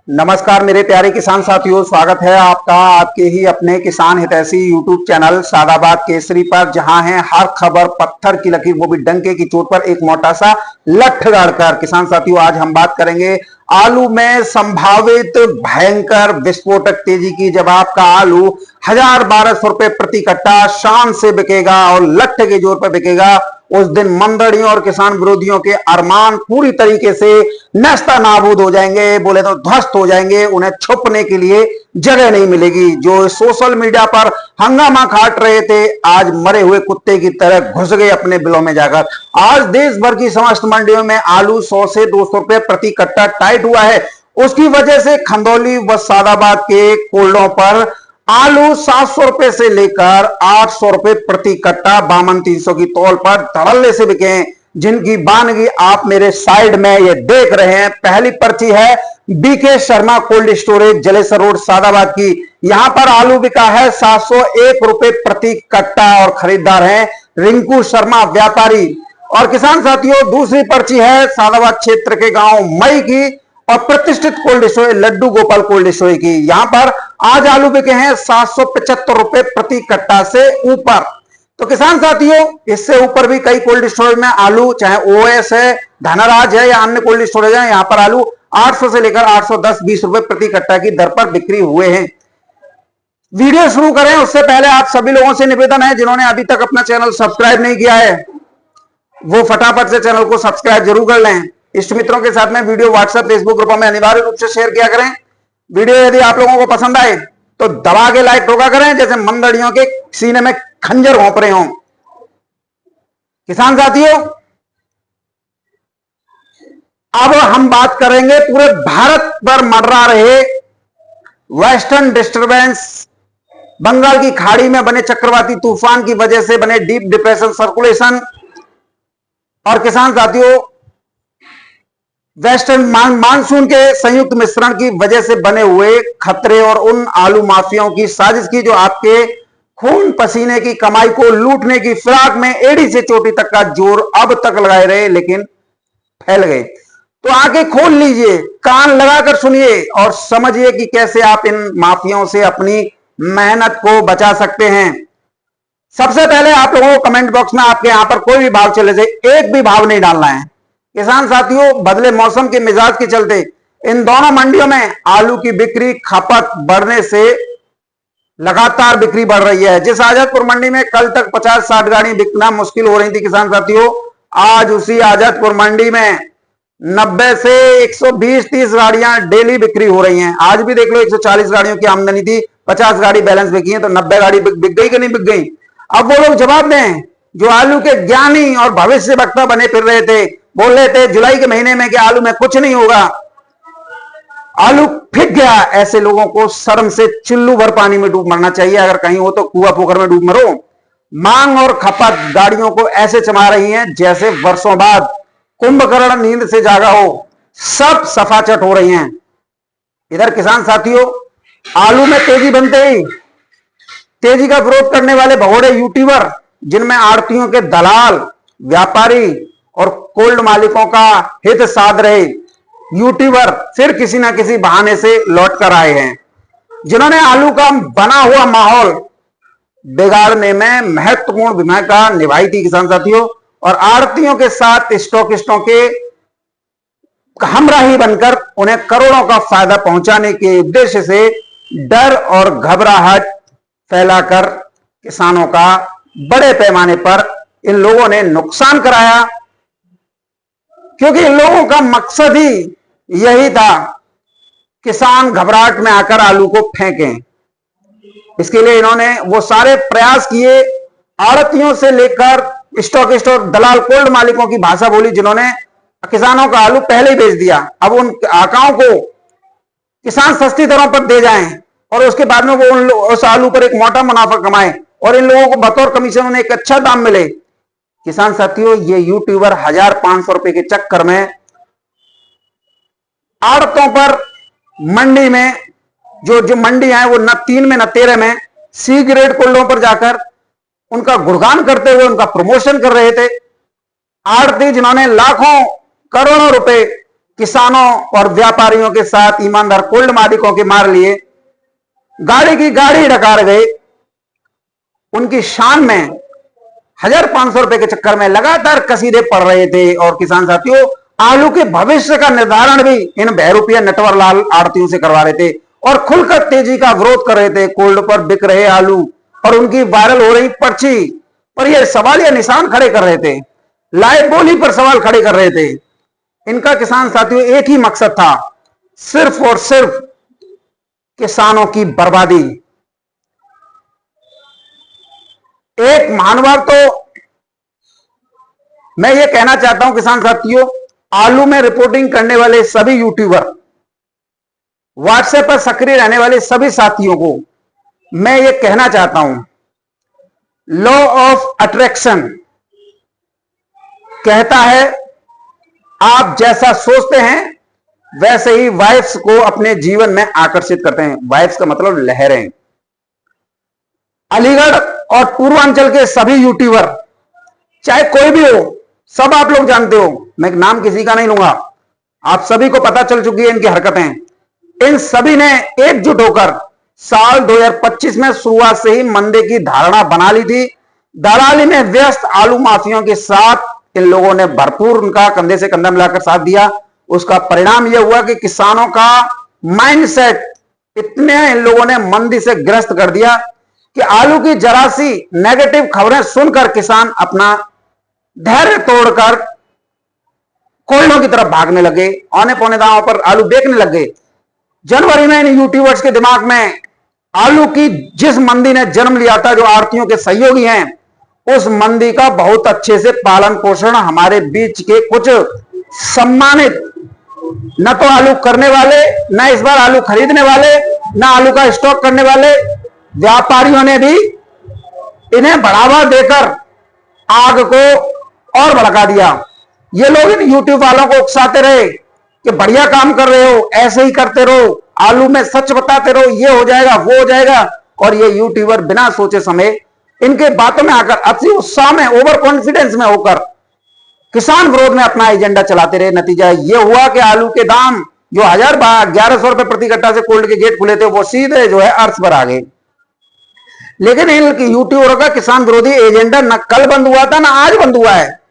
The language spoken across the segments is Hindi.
नमस्कार मेरे प्यारे किसान साथियों, स्वागत है आपका आपके ही अपने किसान हितैषी यूट्यूब चैनल सादाबाद केसरी पर, जहां है हर खबर पत्थर की लकीर, वो भी डंके की चोट पर एक मोटा सा लठ गाड़कर। किसान साथियों, आज हम बात करेंगे आलू में संभावित भयंकर विस्फोटक तेजी की। जब आपका आलू 1000-1200 रुपए प्रति कट्टा शान से बिकेगा और लठ के जोर पर बिकेगा, उस दिन मंदड़ियों और किसान विरोधियों के अरमान पूरी तरीके से नस्ता नाबूद हो जाएंगे, बोले तो ध्वस्त हो जाएंगे। उन्हें छुपने के लिए जगह नहीं मिलेगी। जो सोशल मीडिया पर हंगामा काट रहे थे, आज मरे हुए कुत्ते की तरह घुस गए अपने बिलों में जाकर। आज देश भर की समस्त मंडियों में आलू 100 से 200 रुपए प्रति कट्टा टाइट हुआ है। उसकी वजह से खंदौली व सादाबाद के कोल्डों पर आलू 700 रुपए से लेकर 800 रुपए प्रति कट्टा 52-300 की तौल पर धड़ल्ले से बिके हैं, जिनकी बानगी आप मेरे साइड में ये देख रहे हैं। पहली पर्ची है BK Sharma cold storage, Jalesar road, Sadabad की। यहां पर आलू बिका है 701 रुपए प्रति कट्टा और खरीदार हैं रिंकू शर्मा व्यापारी। और किसान साथियों, दूसरी पर्ची है सादाबाद क्षेत्र के गांव मई की और प्रतिष्ठित cold storage Laddu Gopal cold storage की। यहां पर आज आलू बिके हैं 775 रुपए प्रति कट्टा से ऊपर। तो किसान साथियों, इससे ऊपर भी कई कोल्ड स्टोरेज में आलू, चाहे ओएस है, धनराज है या अन्य कोल्ड स्टोरेज है, यहां पर आलू 800 से लेकर 810-20 रुपए प्रति कट्टा की दर पर बिक्री हुए हैं। वीडियो शुरू करें उससे पहले आप सभी लोगों से निवेदन है, जिन्होंने अभी तक अपना चैनल सब्सक्राइब नहीं किया है, वो फटाफट से चैनल को सब्सक्राइब जरूर कर लें। इष्ट मित्रों के साथ में वीडियो व्हाट्सएप फेसबुक ग्रुपों में अनिवार्य रूप से शेयर किया करें। वीडियो यदि आप लोगों को पसंद आए तो दबा के लाइक ठोका करें, जैसे मंदड़ियों के सीने में खंजर घोंप रहे हों। किसान साथियों, अब हम बात करेंगे पूरे भारत पर मंडरा रहे वेस्टर्न डिस्टर्बेंस, बंगाल की खाड़ी में बने चक्रवाती तूफान की वजह से बने डीप डिप्रेशन सर्कुलेशन, और किसान साथियों वेस्टर्न मानसून के संयुक्त मिश्रण की वजह से बने हुए खतरे और उन आलू माफियाओं की साजिश की, जो आपके खून पसीने की कमाई को लूटने की फिराक में एड़ी से चोटी तक का जोर अब तक लगाए रहे, लेकिन फैल गए। तो आंखें खोल लीजिए, कान लगाकर सुनिए और समझिए कि कैसे आप इन माफियाओं से अपनी मेहनत को बचा सकते हैं। सबसे पहले आप लोगों को कमेंट बॉक्स में आपके यहां पर कोई भी भाव चले से एक भी भाव नहीं डालना है। किसान साथियों, बदले मौसम के मिजाज के चलते इन दोनों मंडियों में आलू की बिक्री खपत बढ़ने से लगातार बिक्री बढ़ रही है। जिस आजादपुर मंडी में कल तक 50-60 गाड़ी बिकना मुश्किल हो रही थी किसान साथियों, आज उसी आजादपुर मंडी में 90 से 120-30 गाड़ियां डेली बिक्री हो रही हैं। आज भी देख लो 140 गाड़ियों की आमदनी थी, 50 गाड़ी बैलेंस बिकी है, तो 90 गाड़ी बिक गई कि नहीं बिक गई? अब वो लोग जवाब दें जो आलू के ज्ञानी और भविष्य वक्ता बने फिर रहे थे, बोल रहे थे जुलाई के महीने में कि आलू में कुछ नहीं होगा, आलू फिक गया। ऐसे लोगों को शर्म से चिल्लू भर पानी में डूब मरना चाहिए। अगर कहीं हो तो कुआं पोखर में डूब मरो। मांग और खपत गाड़ियों को ऐसे चमा रही हैं जैसे वर्षों बाद कुंभकर्ण नींद से जागा हो, सब सफाचट हो रही हैं। इधर किसान साथियों, आलू में तेजी बनते ही तेजी का विरोध करने वाले भगोड़े यूट्यूबर, जिनमें आड़तियों के दलाल, व्यापारी और कोल्ड मालिकों का हित साध रहे यूट्यूबर, फिर किसी ना किसी बहाने से लौट कर आए हैं, जिन्होंने आलू का बना हुआ माहौल बिगाड़ने में महत्वपूर्ण भूमिका निभाई थी किसान साथियों। और आड़तियों के साथ स्टॉकिस्टों के हमराही बनकर उन्हें करोड़ों का फायदा पहुंचाने के उद्देश्य से डर और घबराहट फैलाकर किसानों का बड़े पैमाने पर इन लोगों ने नुकसान कराया, क्योंकि इन लोगों का मकसद ही यही था किसान घबराहट में आकर आलू को फेंकें। इसके लिए इन्होंने वो सारे प्रयास किए, आड़तियों से लेकर स्टॉकिस्ट और दलाल कोल्ड मालिकों की भाषा बोली, जिन्होंने किसानों का आलू पहले ही बेच दिया। अब उन आकाओं को किसान सस्ती दरों पर दे जाएं और उसके बाद में वो उस आलू पर एक मोटा मुनाफा कमाएं और इन लोगों को बतौर कमीशन उन्हें एक अच्छा दाम मिले। किसान साथियों, ये यूट्यूबर 1500 रुपए के चक्कर में आड़तों पर मंडी में जो मंडी है वो न 3 में न 13 में सी ग्रेड कोल्डों पर जाकर उनका गुणगान करते हुए उनका प्रमोशन कर रहे थे। आड़ती जिन्होंने लाखों करोड़ों रुपए किसानों और व्यापारियों के साथ ईमानदार कोल्ड मालिकों के मार लिए, गाड़ी की गाड़ी डकार गए। उनकी शान में 1,500 रुपए के चक्कर में लगातार कसीदे पड़ रहे थे। और किसान साथियों, आलू के भविष्य का निर्धारण भी इन बहरूपिया नटवरलाल आड़तियों से करवा रहे थे और खुलकर तेजी का विरोध कर रहे थे। कोल्ड पर बिक रहे आलू और उनकी वायरल हो रही पर्ची पर यह सवाल या निशान खड़े कर रहे थे, लाइव बोली पर सवाल खड़े कर रहे थे। इनका किसान साथियों एक ही मकसद था, सिर्फ और सिर्फ किसानों की बर्बादी। एक महानुभाव तो मैं ये कहना चाहता हूं किसान साथियों, आलू में रिपोर्टिंग करने वाले सभी यूट्यूबर, व्हाट्सएप पर सक्रिय रहने वाले सभी साथियों को मैं ये कहना चाहता हूं, लॉ ऑफ अट्रैक्शन कहता है आप जैसा सोचते हैं वैसे ही वाइब्स को अपने जीवन में आकर्षित करते हैं। वाइब्स का मतलब लहरें। अलीगढ़ और पूर्वांचल के सभी यूट्यूबर, चाहे कोई भी हो, सब आप लोग जानते हो, मैं नाम किसी का नहीं लूंगा, आप सभी को पता चल चुकी है इनकी हरकतें। इन सभी ने एकजुट होकर साल 2025 में शुरुआत से ही मंदे की धारणा बना ली थी। दलाली में व्यस्त आलू माफियों के साथ इन लोगों ने भरपूर उनका कंधे से कंधा मिलाकर साथ दिया। उसका परिणाम यह हुआ कि किसानों का माइंडसेट इतने इन लोगों ने मंदी से ग्रस्त कर दिया कि आलू की जरा सी नेगेटिव खबरें सुनकर किसान अपना धैर्य तोड़कर कोयलों की तरफ भागने लगे, औने पौने दांवों पर आलू बेचने लगे। जनवरी में इन यूट्यूबर्स के दिमाग में आलू की जिस मंदी ने जन्म लिया था, जो आड़तियों के सहयोगी हैं, उस मंदी का बहुत अच्छे से पालन पोषण हमारे बीच के कुछ सम्मानित, न तो आलू करने वाले, न इस बार आलू खरीदने वाले, न आलू का स्टॉक करने वाले व्यापारियों ने भी इन्हें बढ़ावा देकर आग को और भड़का दिया। ये लोग इन यूट्यूब वालों को उकसाते रहे कि बढ़िया काम कर रहे हो, ऐसे ही करते रहो, आलू में सच बताते रहो, ये हो जाएगा वो हो जाएगा। और ये यूट्यूबर बिना सोचे समय इनके बातों में आकर अति उत्साह में, ओवर कॉन्फिडेंस में होकर किसान विरोध में अपना एजेंडा चलाते रहे। नतीजा यह हुआ कि आलू के दाम जो 1100 रुपए प्रति कट्टा से कोल्ड के गेट खुले थे, वो सीधे जो है अर्श पर आ गए। लेकिन इनकी यूट्यूबरों का किसान विरोधी एजेंडा न कल बंद हुआ था, न आज बंद हुआ है।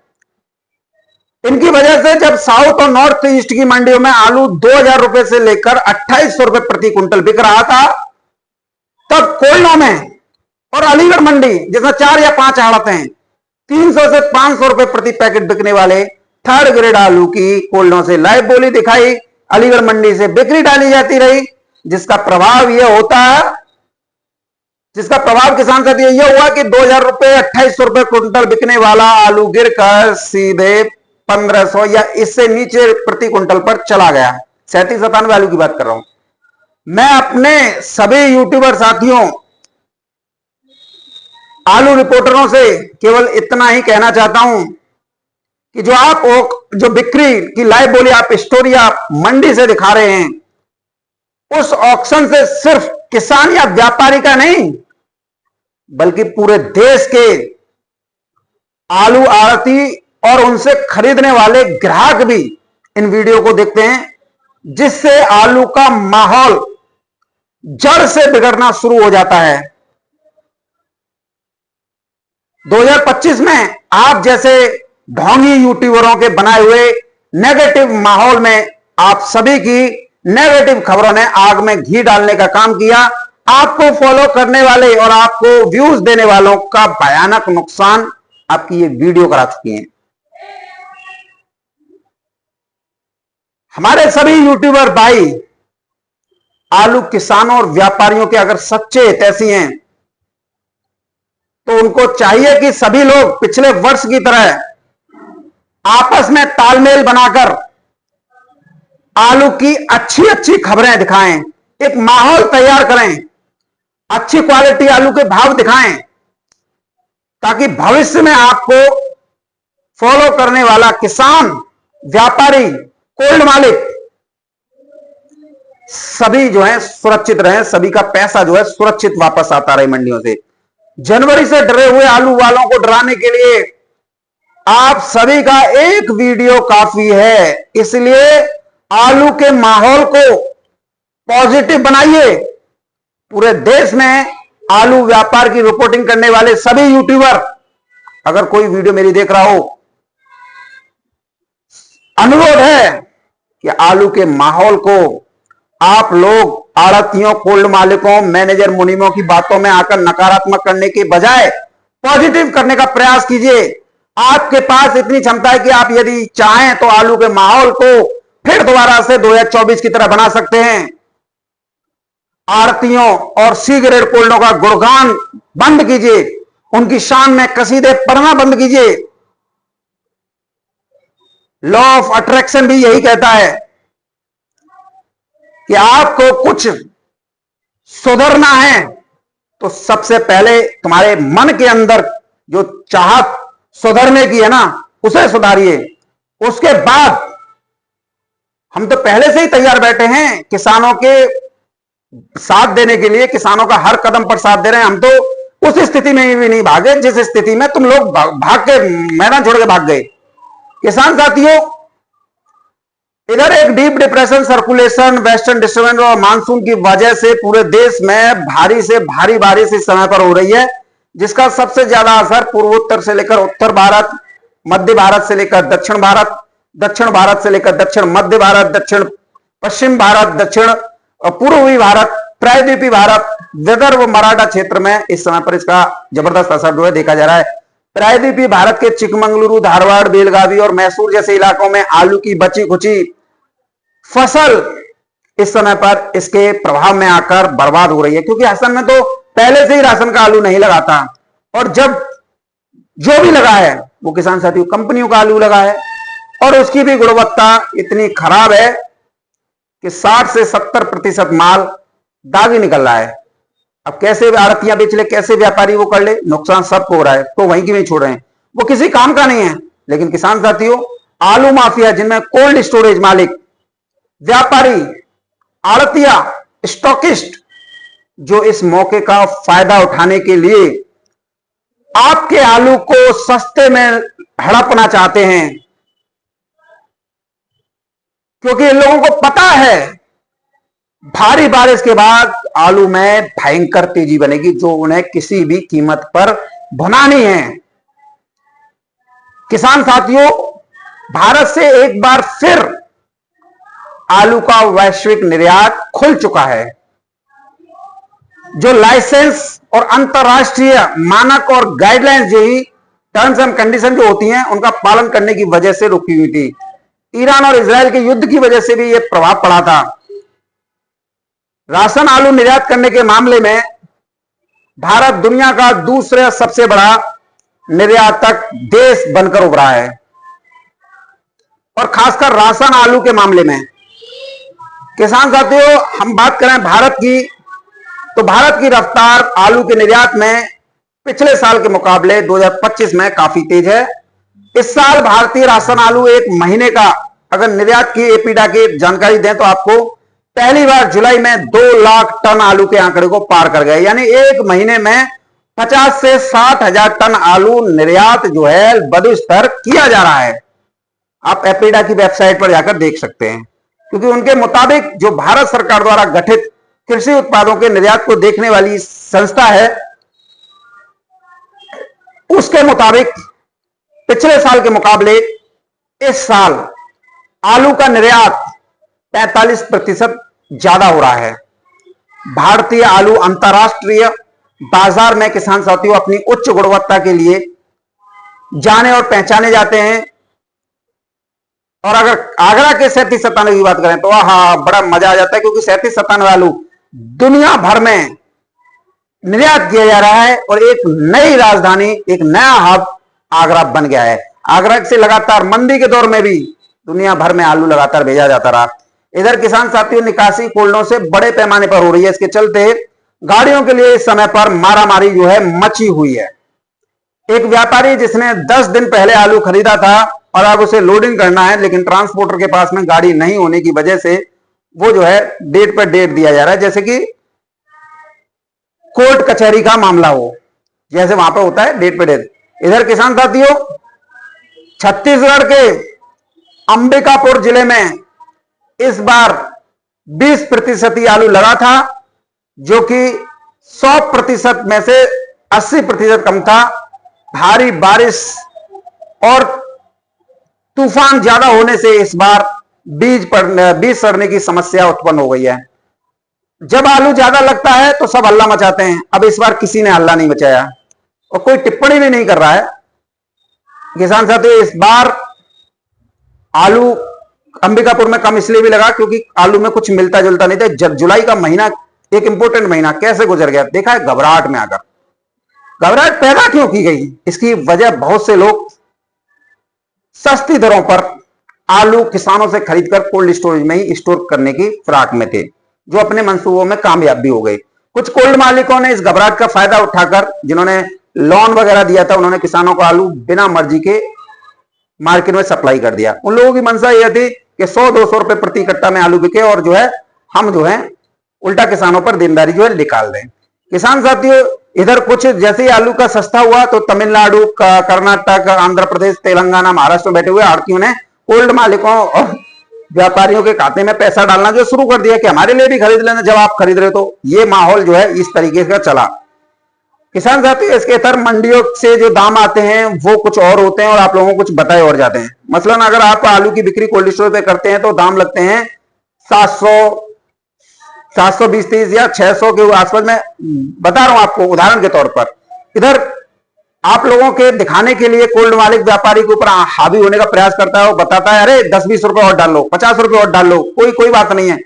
इनकी वजह से जब साउथ और नॉर्थ ईस्ट की मंडियों में आलू 2,000 रुपए से लेकर 2,800 रुपए प्रति कुंटल बिक रहा था, तब कोयलों में और अलीगढ़ मंडी जिसमें 4 या 5 आड़तें हैं, 300 से 500 रुपए प्रति पैकेट बिकने वाले थर्ड ग्रेड आलू की कोल्डों से लाइव बोली दिखाई, अलीगढ़ मंडी से बिक्री डाली जाती रही, जिसका प्रभाव यह होता है, जिसका प्रभाव किसान साथी यह हुआ कि 2,000 रुपए 2,800 रुपए कुंटल बिकने वाला आलू गिरकर सीधे 1,500 या इससे नीचे प्रति कुंटल पर चला गया। 37-97 आलू की बात कर रहा हूं। मैं अपने सभी यूट्यूबर साथियों, आलू रिपोर्टरों से केवल इतना ही कहना चाहता हूं कि जो बिक्री की लाइव बोली आप स्टोरी आप मंडी से दिखा रहे हैं, उस ऑक्शन से सिर्फ किसान या व्यापारी का नहीं, बल्कि पूरे देश के आलू आड़ती और उनसे खरीदने वाले ग्राहक भी इन वीडियो को देखते हैं, जिससे आलू का माहौल जड़ से बिगड़ना शुरू हो जाता है। 2025 में आप जैसे ढोंगी यूट्यूबरों के बनाए हुए नेगेटिव माहौल में आप सभी की नेगेटिव खबरों ने आग में घी डालने का काम किया। आपको फॉलो करने वाले और आपको व्यूज देने वालों का भयानक नुकसान आपकी ये वीडियो करा चुकी है। हमारे सभी यूट्यूबर भाई आलू किसानों और व्यापारियों के अगर सच्चे हितैषी हैं, तो उनको चाहिए कि सभी लोग पिछले वर्ष की तरह आपस में तालमेल बनाकर आलू की अच्छी अच्छी खबरें दिखाएं, एक माहौल तैयार करें, अच्छी क्वालिटी आलू के भाव दिखाएं, ताकि भविष्य में आपको फॉलो करने वाला किसान, व्यापारी, कोल्ड मालिक सभी जो है सुरक्षित रहे, सभी का पैसा जो है सुरक्षित वापस आता रहे मंडियों से। जनवरी से डरे हुए आलू वालों को डराने के लिए आप सभी का एक वीडियो काफी है। इसलिए आलू के माहौल को पॉजिटिव बनाइए। पूरे देश में आलू व्यापार की रिपोर्टिंग करने वाले सभी यूट्यूबर, अगर कोई वीडियो मेरी देख रहा हो, अनुरोध है कि आलू के माहौल को आप लोग आड़तियों, कोल्ड मालिकों, मैनेजर मुनीमों की बातों में आकर नकारात्मक करने के बजाय पॉजिटिव करने का प्रयास कीजिए। आपके पास इतनी क्षमता है कि आप यदि चाहें तो आलू के माहौल को फिर दोबारा से 2024 की तरह बना सकते हैं। आड़तियों और सी ग्रेड कोल्डों का गुणगान बंद कीजिए, उनकी शान में कसीदे पढ़ना बंद कीजिए। लॉ ऑफ अट्रैक्शन भी यही कहता है कि आपको कुछ सुधरना है तो सबसे पहले तुम्हारे मन के अंदर जो चाहत सुधरने की है ना, उसे सुधारिए। उसके बाद हम तो पहले से ही तैयार बैठे हैं किसानों के साथ देने के लिए, किसानों का हर कदम पर साथ दे रहे हैं। हम तो उस स्थिति में भी नहीं भागे जिस स्थिति में तुम लोग भाग के मैदान छोड़ के भाग गए। किसान साथियों, इधर एक deep depression, circulation, western disturbance और मानसून की वजह से पूरे देश में भारी से भारी बारिश इस समय पर हो रही है, जिसका सबसे ज्यादा असर पूर्वोत्तर से लेकर उत्तर भारत, मध्य भारत से लेकर दक्षिण भारत, दक्षिण भारत से लेकर दक्षिण मध्य भारत, दक्षिण पश्चिम भारत, दक्षिण पूर्वी भारत, प्रायद्वीपीय भारत, विदर्भ, मराठा क्षेत्र में इस समय पर इसका जबरदस्त असर जो है देखा जा रहा है। प्रायद्वीपीय भारत के चिकमंगलुरु, धारवाड़, बेलगावी और मैसूर जैसे इलाकों में आलू की बची खुची फसल इस समय पर इसके प्रभाव में आकर बर्बाद हो रही है, क्योंकि असम में तो पहले से ही राशन का आलू नहीं लगाता, और जब जो भी लगा है वो किसान साथियों कंपनियों का आलू लगा है, और उसकी भी गुणवत्ता इतनी खराब है कि 60 से 70% माल दागी निकल रहा है। अब कैसे आड़तियां बेच ले, कैसे व्यापारी वो कर ले, नुकसान सबको हो रहा है, तो वहीं की वहीं छोड़ रहे हैं, वो किसी काम का नहीं है। लेकिन किसान साथियों, आलू माफिया जिनमें कोल्ड स्टोरेज मालिक, व्यापारी, आड़तिया, स्टॉकिस्ट, जो इस मौके का फायदा उठाने के लिए आपके आलू को सस्ते में हड़पना चाहते हैं, क्योंकि इन लोगों को पता है भारी बारिश के बाद आलू में भयंकर तेजी बनेगी, जो उन्हें किसी भी कीमत पर भुनानी है। किसान साथियों, भारत से एक बार फिर आलू का वैश्विक निर्यात खुल चुका है, जो लाइसेंस और अंतरराष्ट्रीय मानक और गाइडलाइंस जैसी टर्म्स एंड कंडीशन जो होती हैं उनका पालन करने की वजह से रुकी हुई थी। ईरान और इजराइल के युद्ध की वजह से भी यह प्रभाव पड़ा था। राशन आलू निर्यात करने के मामले में भारत दुनिया का दूसरा सबसे बड़ा निर्यातक देश बनकर उभरा है, और खासकर राशन आलू के मामले में। किसान साथियों, हम बात करें भारत की, तो भारत की रफ्तार आलू के निर्यात में पिछले साल के मुकाबले 2025 में काफी तेज है। इस साल भारतीय राशन आलू एक महीने का अगर निर्यात की एपीडा की जानकारी दें तो आपको पहली बार जुलाई में 2 लाख टन आलू के आंकड़े को पार कर गए, यानी एक महीने में 50 से 60 हजार टन आलू निर्यात जो है बदस्तर किया जा रहा है। आप एपीडा की वेबसाइट पर जाकर देख सकते हैं, क्योंकि उनके मुताबिक जो भारत सरकार द्वारा गठित कृषि उत्पादों के निर्यात को देखने वाली संस्था है, उसके मुताबिक पिछले साल के मुकाबले इस साल आलू का निर्यात 45% ज्यादा हो रहा है। भारतीय आलू अंतरराष्ट्रीय बाजार में किसान साथियों अपनी उच्च गुणवत्ता के लिए जाने और पहचाने जाते हैं। और अगर आगरा के 3797 की बात करें तो बड़ा मजा आ जाता है, क्योंकि 3797 आलू दुनिया भर में निर्यात किया जा रहा है, और एक नई राजधानी, एक नया हब आगरा बन गया है। आगरा से लगातार मंदी के दौर में भी दुनिया भर में आलू लगातार भेजा जाता रहा। इधर किसान साथियों, निकासी कोल्डों से बड़े पैमाने पर हो रही है। इसके चलते गाड़ियों के लिए इस समय पर मारामारी जो है मची हुई है। एक व्यापारी जिसने 10 दिन पहले आलू खरीदा था और अब उसे लोडिंग करना है, लेकिन ट्रांसपोर्टर के पास में गाड़ी नहीं होने की वजह से वो जो है डेट पर डेट दिया जा रहा है, जैसे कि कोर्ट कचहरी का मामला हो, जैसे वहां पर होता है डेट पे डेट। इधर किसान साथियों, छत्तीसगढ़ के अंबिकापुर जिले में इस बार 20% ही आलू लगा था, जो कि 100% में से 80% कम था। भारी बारिश और तूफान ज्यादा होने से इस बार बीज सड़ने की समस्या उत्पन्न हो गई है। जब आलू ज्यादा लगता है तो सब हल्ला मचाते हैं, अब इस बार किसी ने हल्ला नहीं मचाया और कोई टिप्पणी भी नहीं कर रहा है। किसान साथियों, इस बार आलू अंबिकापुर में कम इसलिए भी लगा क्योंकि आलू में कुछ मिलता जुलता नहीं था। जुलाई का महीना एक इंपॉर्टेंट महीना कैसे गुजर गया देखा है। घबराहट में आकर घबराहट पैदा क्यों की गई, इसकी वजह बहुत से लोग सस्ती दरों पर आलू किसानों से खरीदकर कोल्ड स्टोरेज में ही स्टोर करने की फिराक में थे, जो अपने मंसूबों में कामयाब भी हो गए। कुछ कोल्ड मालिकों ने इस घबराहट का फायदा उठाकर, जिन्होंने लोन वगैरह दिया था, उन्होंने किसानों को आलू बिना मर्जी के मार्केट में सप्लाई कर दिया। उन लोगों की मंशा यह थी कि 100-200 रुपए प्रति कट्टा में आलू बिके और हम उल्टा किसानों पर देनदारी निकाल दें। किसान साथियों, इधर कुछ जैसे ही आलू का सस्ता हुआ तो तमिलनाडु, कर्नाटक, आंध्र प्रदेश, तेलंगाना, महाराष्ट्र में बैठे हुए आड़तियों ने कोल्ड मालिकों और व्यापारियों के खाते में पैसा डालना जो शुरू कर दिया कि हमारे लिए भी खरीद लेना जब आप खरीद रहे हो। तो ये माहौल इस तरीके का चला। किसान साथियों, इसके इतर मंडियों से जो दाम आते हैं वो कुछ और होते हैं और आप लोगों को कुछ बताए और जाते हैं। मसलन अगर आप आलू की बिक्री कोल्ड स्टोर पे करते हैं तो दाम लगते हैं 720-30 या 600 के आसपास। मैं बता रहा हूं आपको उदाहरण के तौर पर। इधर आप लोगों के दिखाने के लिए कोल्ड मालिक व्यापारी के ऊपर हावी होने का प्रयास करता है और बताता है अरे 10-20 रुपए और डाल लो, 50 रुपए और डाल लो, कोई बात नहीं है,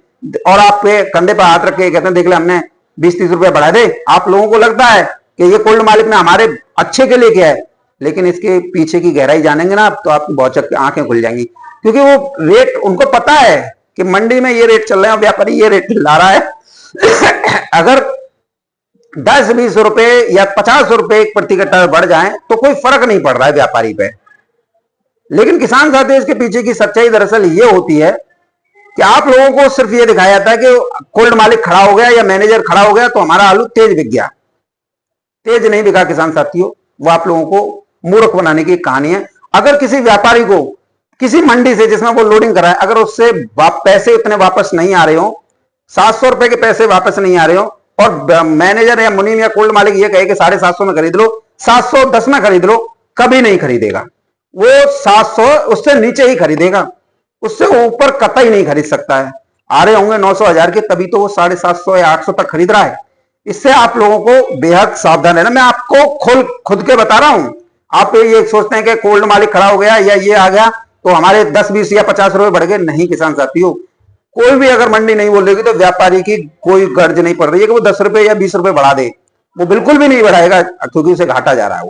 और आपके कंधे पर हाथ रख के कहते हैं देख ले हमने 20-30 रुपए बढ़ा दे। आप लोगों को लगता है कि ये कोल्ड मालिक ने हमारे अच्छे के लिए किया है, लेकिन इसके पीछे की गहराई जानेंगे ना तो आपकी बहुत आंखें खुल जाएंगी। क्योंकि वो रेट उनको पता है कि मंडी में ये रेट चल रहे हैं, व्यापारी ये रेट ला रहा है। अगर 10-20 रुपए या 50 रुपए प्रति कट्टा बढ़ जाए तो कोई फर्क नहीं पड़ रहा है व्यापारी पे। लेकिन किसान साथियों, इसके पीछे की सच्चाई दरअसल ये होती है कि आप लोगों को सिर्फ ये दिखाया जाता है कि कोल्ड मालिक खड़ा हो गया या मैनेजर खड़ा हो गया तो हमारा आलू तेज बिक गया। तेज नहीं बिका किसान साथियों, वो आप लोगों को मूर्ख बनाने की कहानी है। अगर किसी व्यापारी को किसी मंडी से जिसमें वो लोडिंग कराए, अगर उससे पैसे उतने वापस नहीं आ रहे हो, 700 रुपए के पैसे वापस नहीं आ रहे हो, और मैनेजर या मुनीम या कोल्ड मालिक ये कहे कि 750 में खरीद लो, 710 में खरीद लो, कभी नहीं खरीदेगा। वो 700 उससे नीचे ही खरीदेगा, उससे ऊपर कतई नहीं खरीद सकता है। आ रहे होंगे 900-1000 के, तभी तो वो 750 या 800 तक खरीद रहा है। इससे आप लोगों को बेहद सावधान रहना। मैं आपको खुद के बता रहा हूं। आप ये सोचते हैं कि कोल्ड मालिक खड़ा हो गया या ये आ गया तो हमारे 10-20 या 50 रुपए बढ़ गए। नहीं किसान साथियों, कोई भी अगर मंडी नहीं बोलेगी तो व्यापारी की कोई गर्ज नहीं पड़ रही है कि वो 10 रुपए या 20 रुपए बढ़ा दे। वो बिल्कुल भी नहीं बढ़ाएगा क्योंकि उसे घाटा जा रहा है।